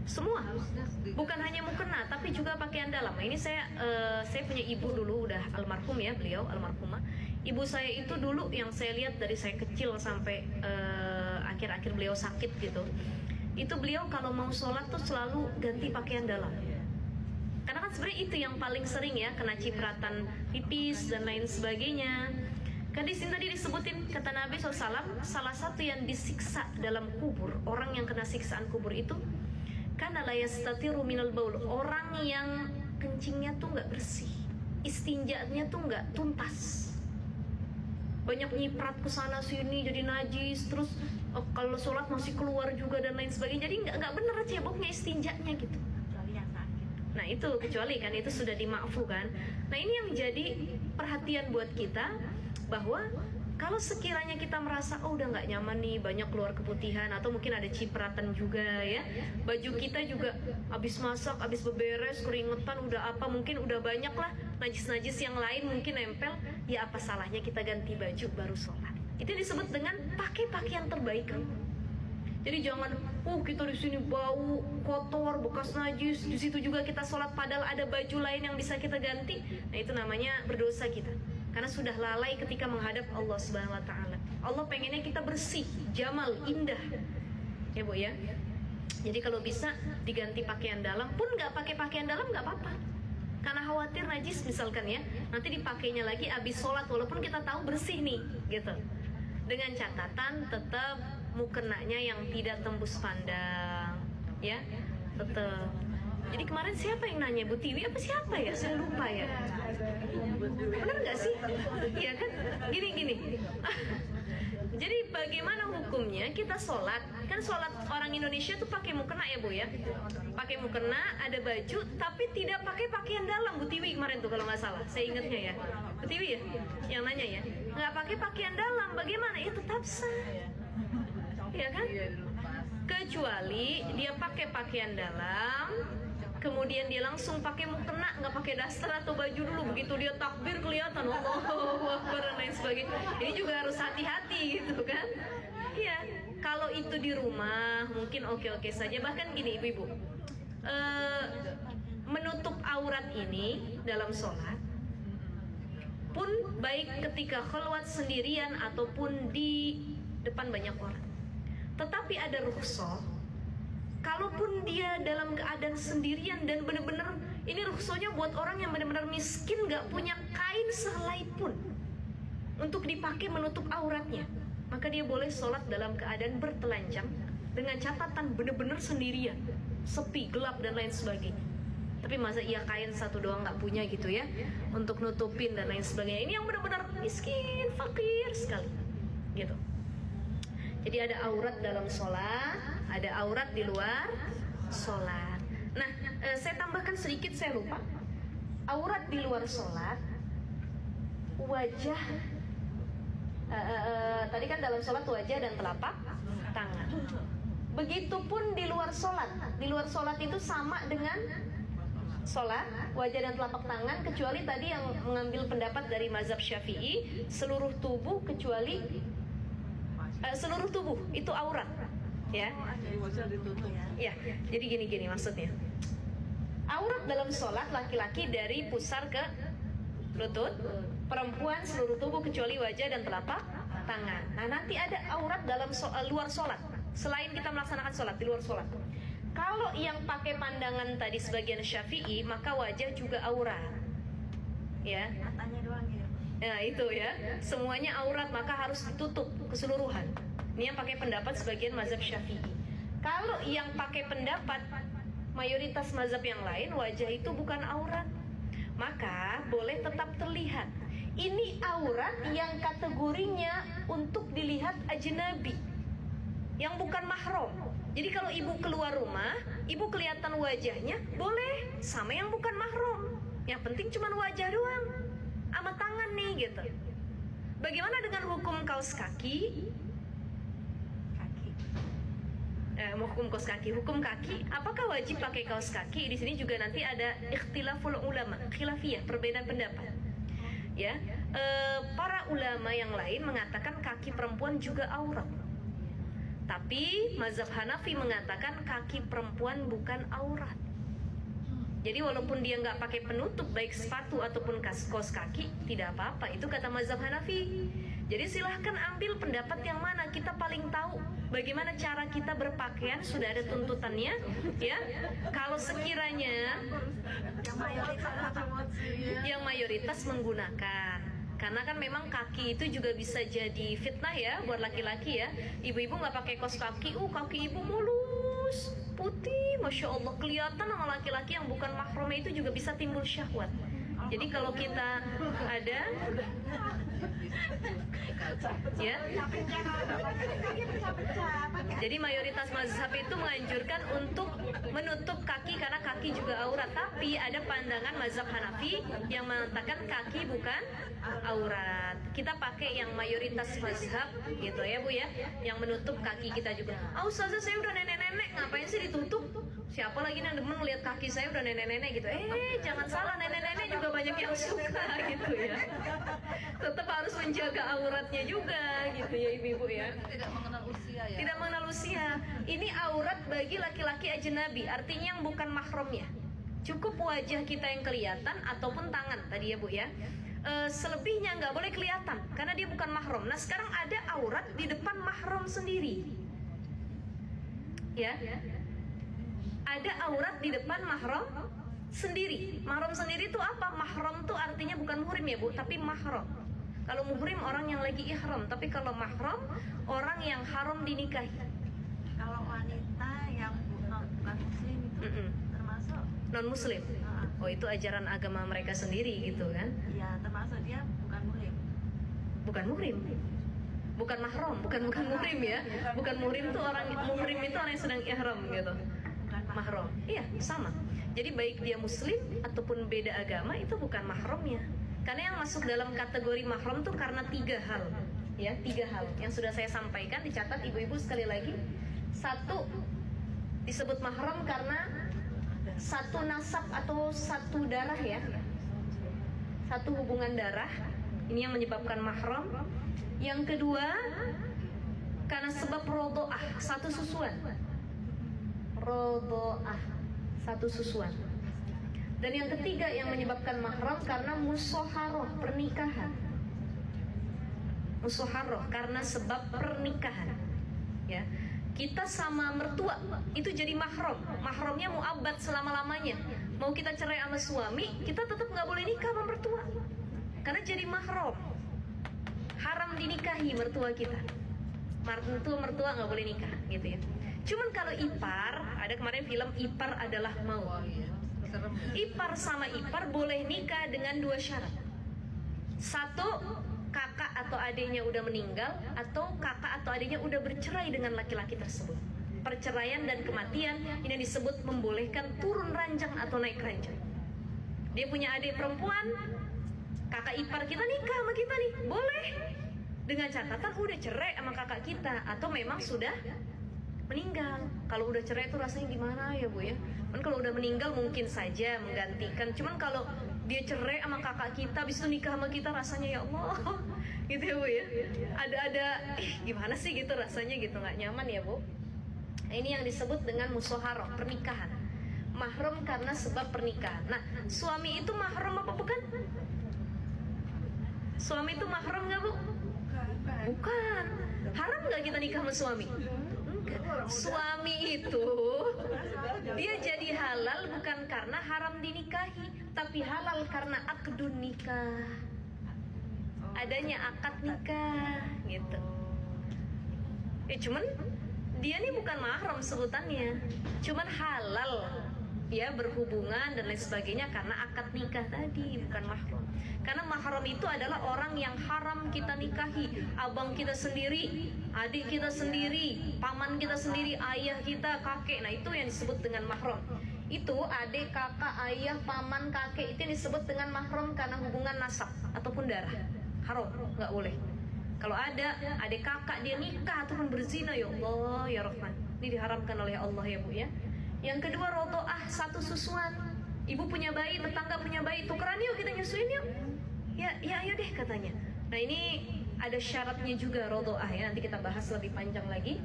Semua, bukan hanya mukena, tapi juga pakaian dalam. Ini saya punya ibu dulu, udah almarhum ya, beliau almarhumah. Ibu saya itu dulu yang saya lihat dari saya kecil sampai akhir-akhir beliau sakit gitu. Itu beliau kalau mau sholat tuh selalu ganti pakaian dalam. Karena kan sebenarnya itu yang paling sering ya, kena cipratan pipis dan lain sebagainya. Kan di sini tadi disebutin kata Nabi SAW, salah satu yang disiksa dalam kubur, orang yang kena siksaan kubur itu karena la yastatiru minal baul, orang yang kencingnya tuh nggak bersih, istinjanya tuh nggak tuntas, banyak nyiprat ke sana sini jadi najis, terus kalau sholat masih keluar juga dan lain sebagainya, jadi nggak bener ceboknya istinjanya gitu. Nah itu kecuali kan itu sudah dimaafkan. Nah ini yang jadi perhatian buat kita, bahwa kalau sekiranya kita merasa udah nggak nyaman nih, banyak keluar keputihan atau mungkin ada cipratan juga ya, baju kita juga habis masak, habis beberes, keringetan, udah apa, mungkin udah banyak lah najis-najis yang lain mungkin nempel, ya apa salahnya kita ganti baju baru sholat. Itu disebut dengan pakai pakaian terbaik kamu. Jadi jangan, kita di sini bau kotor, bekas najis, di situ juga kita sholat padahal ada baju lain yang bisa kita ganti. Nah itu namanya berdosa kita, karena sudah lalai ketika menghadap Allah Subhanahu Wa Taala. Allah pengennya kita bersih, jamal, indah, ya bu ya. Jadi kalau bisa diganti pakaian dalam, pun nggak pakai pakaian dalam nggak apa-apa. Karena khawatir najis misalkan ya, nanti dipakainya lagi abis sholat, walaupun kita tahu bersih nih, gitu. Dengan catatan tetap mukenanya yang tidak tembus pandang, ya, tetap. Jadi kemarin siapa yang nanya, Bu Tiwi apa siapa ya? Saya lupa ya. Benar nggak sih? Iya kan? Gini. Jadi bagaimana hukumnya kita sholat? Kan sholat orang Indonesia tuh pakai mukena ya bu ya? Pakai mukena, ada baju, tapi tidak pakai pakaian dalam. Bu Tiwi kemarin tuh kalau nggak salah, saya ingatnya ya. Bu Tiwi ya, yang nanya ya, nggak pakai pakaian dalam. Bagaimana? Ya tetap sah, ya kan? Kecuali dia pakai pakaian dalam, kemudian dia langsung pakai mukena, nggak pakai daster atau baju dulu, begitu dia takbir kelihatan Allahu Akbar dan lain sebagainya. Ini juga harus hati-hati gitu kan? Iya, kalau itu di rumah mungkin oke-oke saja. Bahkan gini ibu-ibu, menutup aurat ini dalam sholat pun baik ketika khalwat sendirian ataupun di depan banyak orang. Tetapi ada rukhsah, kalaupun dia dalam keadaan sendirian dan benar-benar ini rukhsahnya buat orang yang benar-benar miskin, nggak punya kain sehelai pun untuk dipakai menutup auratnya, maka dia boleh sholat dalam keadaan bertelanjang dengan catatan benar-benar sendirian, sepi, gelap dan lain sebagainya. Tapi masa iya kain satu doang nggak punya gitu ya untuk nutupin dan lain sebagainya. Ini yang benar-benar miskin, fakir sekali gitu. Jadi ada aurat dalam sholat, ada aurat di luar sholat. Nah, saya tambahkan sedikit, saya lupa. Aurat di luar sholat, wajah, tadi kan dalam sholat wajah dan telapak tangan. Begitupun di luar sholat. Di luar sholat itu sama dengan sholat, wajah dan telapak tangan, kecuali tadi yang mengambil pendapat dari mazhab Syafi'i, seluruh tubuh kecuali seluruh tubuh itu aurat, ya. Ya, jadi gini maksudnya. Aurat dalam sholat laki-laki dari pusar ke lutut, perempuan seluruh tubuh kecuali wajah dan telapak tangan. Nah nanti ada aurat dalam luar sholat, selain kita melaksanakan sholat, di luar sholat. Kalau yang pakai pandangan tadi sebagian Syafi'i, maka wajah juga aurat, ya. Matanya doang gitu. Nah itu ya, semuanya aurat maka harus ditutup keseluruhan. Ini yang pakai pendapat sebagian mazhab Syafi'i. Kalau yang pakai pendapat mayoritas mazhab yang lain, wajah itu bukan aurat, maka boleh tetap terlihat. Ini aurat yang kategorinya untuk dilihat ajnabi, yang bukan mahram. Jadi kalau ibu keluar rumah, ibu kelihatan wajahnya, boleh sama yang bukan mahram. Yang penting cuma wajah doang sama tangan nih gitu. Bagaimana dengan hukum kaos kaki? Hukum kaos kaki, hukum kaki. Apakah wajib pakai kaos kaki? Di sini juga nanti ada ikhtilaful ulama, khilafiyah, perbedaan pendapat. Ya, para ulama yang lain mengatakan kaki perempuan juga aurat. Tapi mazhab Hanafi mengatakan kaki perempuan bukan aurat. Jadi walaupun dia nggak pakai penutup baik sepatu ataupun kaos kaki, tidak apa-apa. Itu kata mazhab Hanafi. Jadi silahkan ambil pendapat yang mana. Kita paling tahu bagaimana cara kita berpakaian, sudah ada tuntutannya, ya. Kalau sekiranya yang mayoritas menggunakan, karena kan memang kaki itu juga bisa jadi fitnah ya buat laki-laki ya. Ibu-ibu nggak pakai kaos kaki, kaki ibu mulus, putih, masya Allah, kelihatan sama laki-laki yang bukan mahramnya itu juga bisa timbul syahwat. Jadi kalau kita ada, ya, jadi mayoritas mazhab itu menganjurkan untuk menutup kaki karena kaki juga aurat. Tapi ada pandangan mazhab Hanafi yang mengatakan kaki bukan aurat. Kita pakai yang mayoritas mazhab gitu ya Bu ya, yang menutup kaki kita juga. Ustazah, saya udah nenek-nenek, ngapain sih ditutup? Siapa lagi yang demen lihat kaki saya udah nenek-nenek gitu. Jangan salah, nenek-nenek juga banyak yang suka gitu ya. Tetap harus menjaga auratnya juga gitu ya ibu-ibu ya. Tidak mengenal usia ya. Tidak mengenal usia. Ini aurat bagi laki-laki ajnabi, artinya yang bukan mahramnya. Cukup wajah kita yang kelihatan ataupun tangan tadi ya Bu ya. Selebihnya nggak boleh kelihatan karena dia bukan mahram. Nah sekarang ada aurat di depan mahram sendiri. Ya. Ada aurat di depan mahram sendiri. Mahram sendiri itu apa? Mahram itu artinya bukan muhrim ya Bu, tapi mahram. Kalau muhrim orang yang lagi ihram, tapi kalau mahram orang yang haram dinikahi. Kalau wanita yang bukan muslim itu termasuk Non muslim. Oh itu ajaran agama mereka sendiri gitu kan? Iya, termasuk dia bukan muhrim. Bukan muhrim. Bukan mahram, bukan muhrim ya. Bukan muhrim itu orang, muhrim itu orang yang sedang ihram gitu. Mahram, iya sama. Jadi baik dia muslim ataupun beda agama itu bukan mahramnya. Karena yang masuk dalam kategori mahram tuh karena 3 hal, ya 3 hal yang sudah saya sampaikan, dicatat ibu-ibu sekali lagi. 1, disebut mahram karena 1 nasab atau 1 darah ya, 1 hubungan darah. Ini yang menyebabkan mahram. Yang kedua karena sebab rodoah, 1 susuan. Rodoah, 1 susuan. Dan yang ketiga yang menyebabkan mahram karena musoharoh, pernikahan. Musoharoh karena sebab pernikahan. Ya, kita sama mertua itu jadi mahram. Mahramnya muabad selama-lamanya. Mau kita cerai sama suami, kita tetap nggak boleh nikah sama mertua. Karena jadi mahram. Haram dinikahi mertua kita. Mertua nggak boleh nikah, gitu ya. Cuman kalau ipar, ada kemarin film Ipar Adalah Maut. Ipar sama ipar boleh nikah dengan 2 syarat. 1, kakak atau adiknya udah meninggal, atau kakak atau adiknya udah bercerai dengan laki-laki tersebut. Perceraian dan kematian ini disebut membolehkan turun ranjang atau naik ranjang. Dia punya adik perempuan, kakak ipar kita nikah sama kita nih, boleh. Dengan catatan udah cerai sama kakak kita atau memang sudah meninggal. Kalau udah cerai itu rasanya gimana ya Bu ya? Kan kalau udah meninggal mungkin saja menggantikan. Cuman kalau dia cerai sama kakak kita, habis itu nikah sama kita, rasanya ya Allah, gitu ya Bu ya. Ada gimana sih gitu rasanya gitu, nggak nyaman ya Bu. Ini yang disebut dengan musoharoh, pernikahan. Mahram karena sebab pernikahan. Nah, suami itu mahram apa bukan? Suami itu mahram nggak Bu? Bukan. Haram nggak kita nikah sama suami? Suami itu dia jadi halal bukan karena haram dinikahi, tapi halal karena akdun nikah, adanya akad nikah gitu. Cuman dia nih bukan mahram sebutannya, cuman halal ya berhubungan dan lain sebagainya karena akad nikah tadi, bukan mahram. Karena mahram itu adalah orang yang haram kita nikahi, abang kita sendiri, adik kita sendiri, paman kita sendiri, ayah kita, kakek. Nah itu yang disebut dengan mahram. Itu adik, kakak, ayah, paman, kakek, itu yang disebut dengan mahram karena hubungan nasab ataupun darah. Haram, nggak boleh. Kalau ada adik kakak dia nikah ataupun berzina, ya Allah ya Rahman, ini diharamkan oleh Allah ya Bu ya. Yang kedua rodoah, 1 susuan. Ibu punya bayi, tetangga punya bayi, tukeran yuk kita nyusuin yuk. Ya ayo deh katanya. Nah ini ada syaratnya juga rodoah ya, nanti kita bahas lebih panjang lagi.